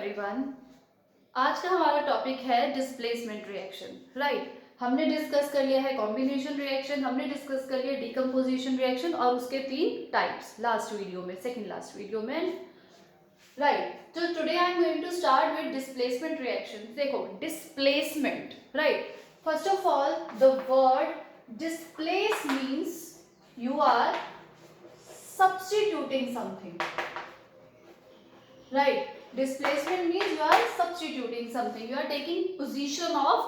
Everyone. आज का हमारा टॉपिक है डिस्प्लेसमेंट रिएक्शन। राइट, हमने डिस्कस कर लिया है कॉम्बिनेशन रिएक्शन, हमने डिस्कस कर लिया डिकम्पोजिशन रिएक्शन और उसके 3 टाइप्स लास्ट वीडियो में, सेकंड लास्ट वीडियो में। राइट, तो today I am going to start with displacement reaction. देखो displacement, right, first of all the word displace means you are substituting something. Right, displacement means you are substituting something, you are taking position of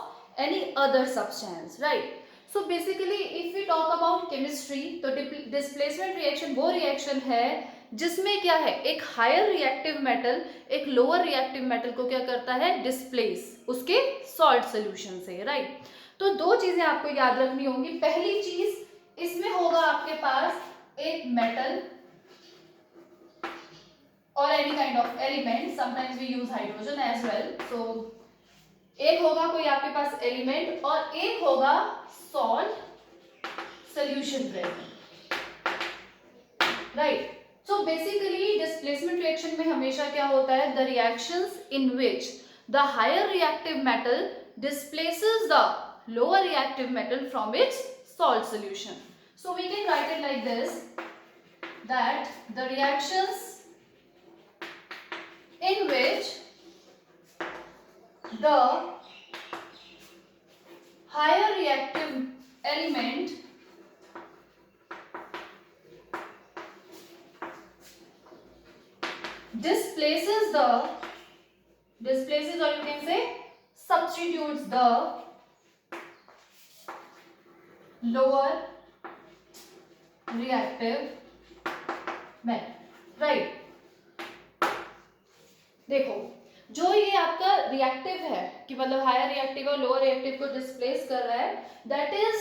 any other substance. Right, so basically if we talk about chemistry, तो displacement reaction वो reaction है जिसमें क्या है, एक higher reactive metal एक lower reactive metal को क्या करता है, डिस्प्लेस उसके सॉल्ट सोल्यूशन से। राइट, तो दो चीजें आपको याद रखनी होंगी। पहली चीज, इसमें होगा आपके पास एक metal or any kind of element, sometimes we use hydrogen as well, so एक होगा कोई आपके पास एलिमेंट और एक होगा salt solution present. Right, so basically displacement reaction में हमेशा क्या होता है, the reactions in which the higher reactive metal displaces the lower reactive metal from its salt solution. So we can write it like this, that the reactions in which the higher reactive element displaces or you can say substitutes the lower reactive metal. Right, देखो जो ये आपका reactive है कि मतलब higher reactive और lower reactive को displace कर रहा है, that is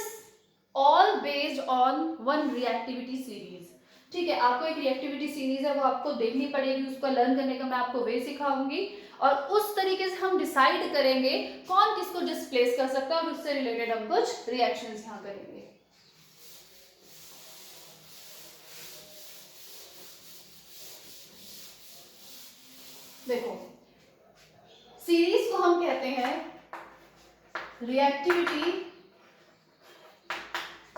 all based on one reactivity series. ठीक है, आपको एक रिएक्टिविटी सीरीज है वो आपको देखनी पड़ेगी, उसको लर्न करने का मैं आपको वे सिखाऊंगी और उस तरीके से हम डिसाइड करेंगे कौन किसको डिस्प्लेस कर सकता है और उससे रिलेटेड हम कुछ रिएक्शंस यहाँ करेंगे। देखो सीरीज को हम कहते हैं रिएक्टिविटी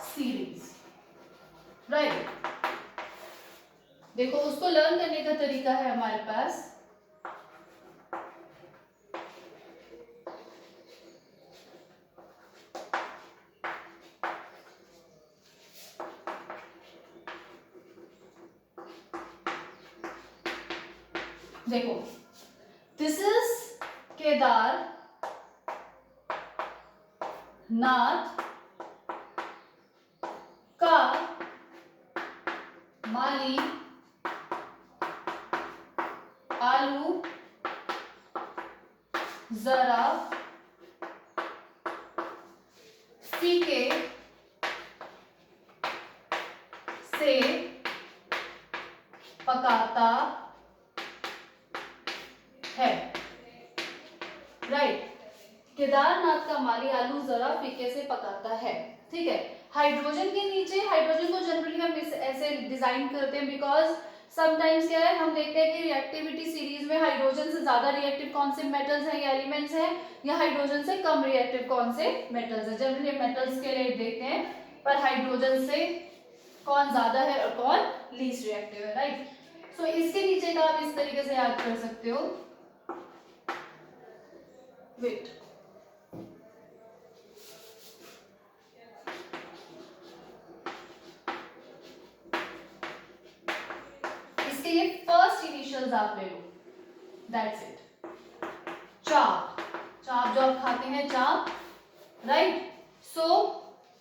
सीरीज। राइट, देखो उसको लर्न करने का तरीका है हमारे पास, देखो दिस इज केदार नाथ का माली आलू जरा फीके से पकाता है। राइट, केदारनाथ का माली आलू जरा फीके से पकाता है। ठीक है, हाइड्रोजन के नीचे, हाइड्रोजन को जनरली हम ऐसे डिजाइन करते हैं बिकॉज समटाइम्स क्या है, हम देखते हैं कि रिएक्टिविटी सीरीज में हाइड्रोजन से ज्यादा रिएक्टिव कौन से मेटल्स हैं या एलिमेंट्स हैं, या हाइड्रोजन से कम रिएक्टिव कौन से मेटल्स हैं। जनरली मेटल्स के लिए देखते हैं, पर हाइड्रोजन से कौन ज्यादा है और कौन लीस्ट रिएक्टिव है। राइट, सो इसके नीचे का आप इस तरीके से याद कर सकते हो। वेट, इसके ये फर्स्ट इनिशियल्स आप ले लो, दैट्स इट। चाप, चाप जो आप खाते हैं चाप। राइट, सो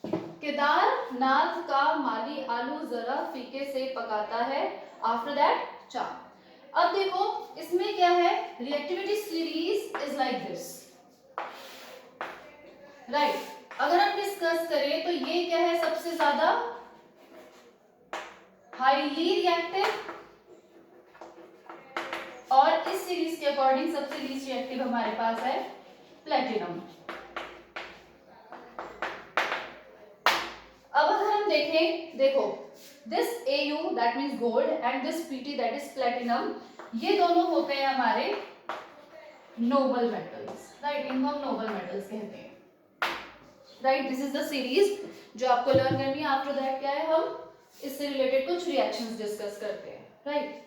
केदारनाथ का माली आलू जरा फीके से पकाता है, आफ्टर दैट चाप। अब देखो इसमें क्या है, reactivity series is like this. Right, अगर हम डिस्कस करें तो ये क्या है, सबसे ज्यादा हाईली रिएक्टिव और इस सीरीज के अकॉर्डिंग सबसे लीस्ट रिएक्टिव हमारे पास है प्लेटिनम। अब अगर हम देखें, देखो this Au that means gold and this Pt that is platinum, ये दोनों होते हैं हमारे नोबल मेटल्स, राइट, इनको हम नोबल मेटल्स कहते हैं, right. This is the series जो आपको लर्न करनी है। आफ्टर दैट क्या है, हम इससे रिलेटेड कुछ रिएक्शंस डिस्कस करते हैं, राइट।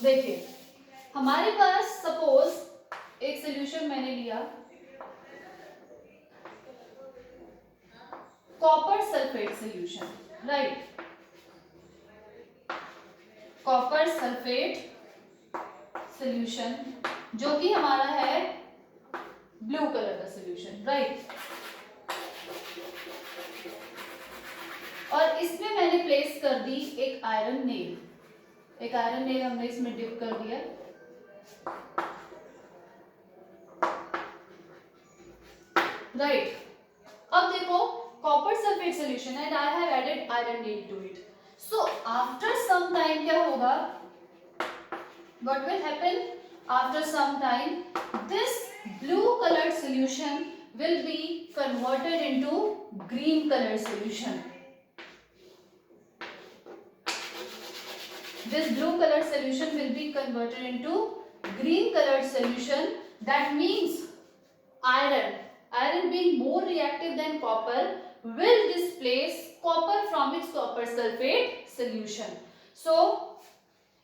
देखिए, हमारे पास सपोज एक सोल्यूशन मैंने लिया, copper sulphate solution, right, copper sulphate solution जो कि हमारा है ब्लू कलर का सोल्यूशन, राइट। और इसमें मैंने प्लेस कर दी एक आयरन नेल, एक आयरन नेल हमने इसमें डिप कर दिया, राइट। अब देखो, copper sulphate solution and I have added iron nail to it. So after some time क्या होगा, what will happen after some time, this blue colored solution will be converted into green colored solution. This blue colored solution will be converted into green colored solution. That means iron being more reactive than copper will displace copper from its copper sulfate solution. So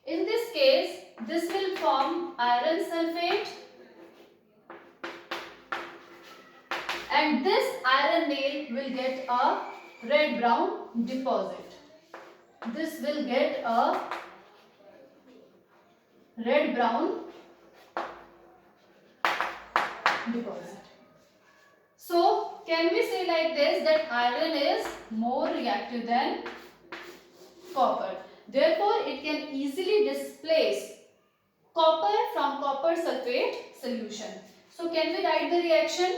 in this case, this will form iron sulfate and this iron nail will get a red brown deposit. This will get a red brown deposit. So can we say like this, that iron is more reactive than copper. Therefore, it can easily displace copper from copper sulfate solution. So can we write the reaction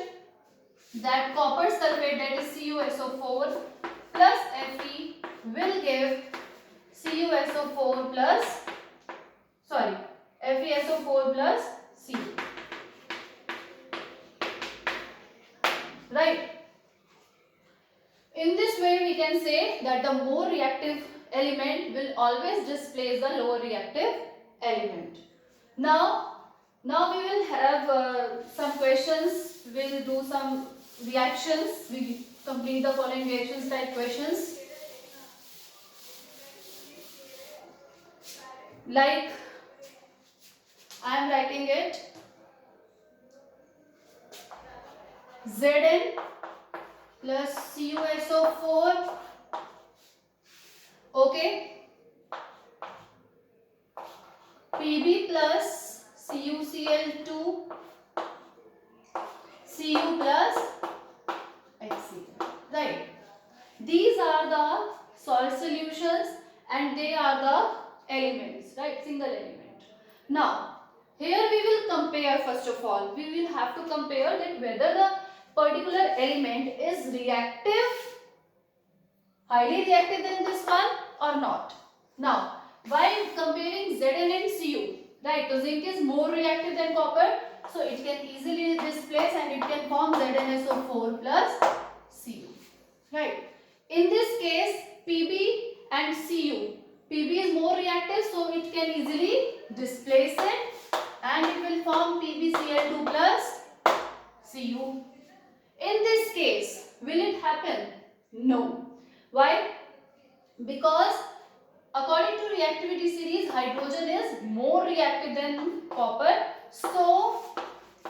that copper sulfate, that is CuSO4 plus Fe will give CuSO4 plus, sorry, FeSO4 plus Cu, right. In this way we can say that the more reactive element will always displace the lower reactive element. Now we will have some questions, we will do some reactions, we complete the following reactions type questions. Like I am writing it, Zn plus CuSO4, okay, Pb plus CuCl2, Cu plus HCl, right. These are the salt solutions and they are the elements, right, single element. Now here we will compare, first of all we will have to compare that whether the particular element is reactive, highly reactive than this one or not. Now while comparing Zn and Cu, right, so zinc is more reactive than copper, so it can easily displace and it can form ZnSO4 plus Cu, right. In this case, Pb and Cu, Pb is more reactive, so it can easily displace it and it will form PbCl2 plus Cu. In this case, will it happen? No. Why? Because according to reactivity series, hydrogen is more reactive than copper, so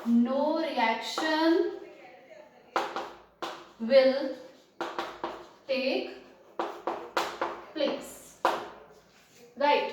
no reaction will take place, right.